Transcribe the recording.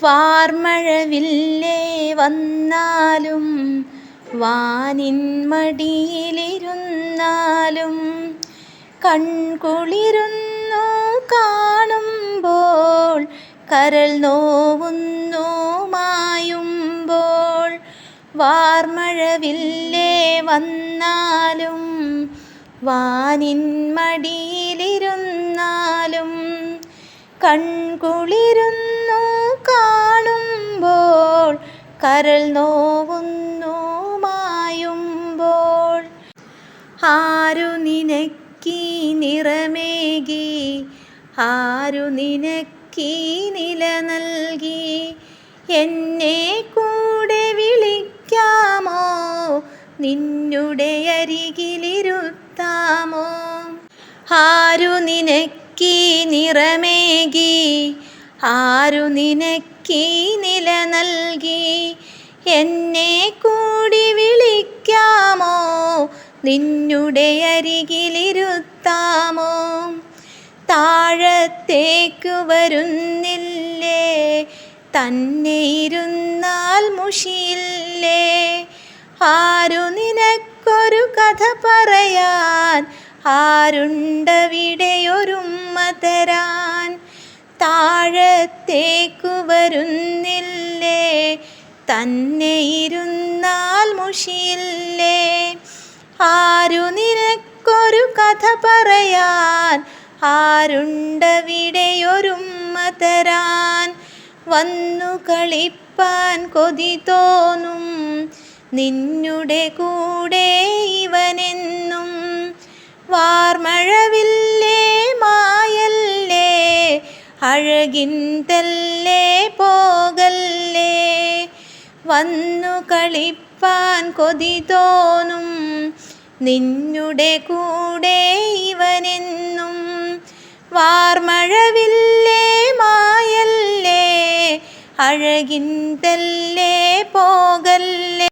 വാർമഴവില്ലേ വന്നാലും വാനിൻ മടിയിലിരുന്നാലും കൺകുളിരുന്നു കാണുമ്പോൾ കരൾ നോവുന്നു മായുമ്പോൾ. വാർമഴവില്ലേ വന്നാലും വാനിൻ മടിയിലിരുന്നാലും കൺകുളിരുന്നു കാണുമ്പോൾ കരൾ നോവുന്നു മായുമ്പോൾ. ആരു നിനക്കീ നിറമേകി, ആരു നിനക്കീ നില നൽകി, എന്നെ കൂടെ വിളിക്കാമോ, നിന്നുടെ അരികിലിരുത്താമോ. ആരു നിനക്കീ നിറമേകി, ആരു നിനക്കീ നില നൽകി, എന്നെ കൂടി വിളിക്കാമോ, നിന്നുടെ അരികിലിരുത്താമോ. താഴത്തേക്കു വരുന്നില്ലേ, തന്നെ ഇരുന്നാൽ മുഷിയില്ലേ. ആരു നിനക്കൊരു കഥ പറയാൻ, ആരുണ്ടവിടെയൊരുമ്മ തരാൻ. താഴത്തേക്കു വരുന്നില്ലേ, തന്നെ ഇരുന്നാൽ മുഷിയില്ലേ. ആരു നിനക്കൊരു കഥ പറയാൻ, ആരുണ്ടവിടെയൊരുമ്മ തരാൻ. വന്നു കളിപ്പാൻ കൊതി തോന്നും നിന്നുടെ കൂടെ ഇവനെന്നും. വാർമഴവില്ലേ മായല്ലേ, അഴകിൻ തെല്ലേ പോകല്ലേ. വന്നു കളിപ്പാൻ കൊതി തോന്നും നിന്നുടെ കൂടെ ഇവനെന്നും. വാർമഴവില്ലേ മായല്ലേ, അഴകിൻ തെല്ലേ പോകല്ലേ.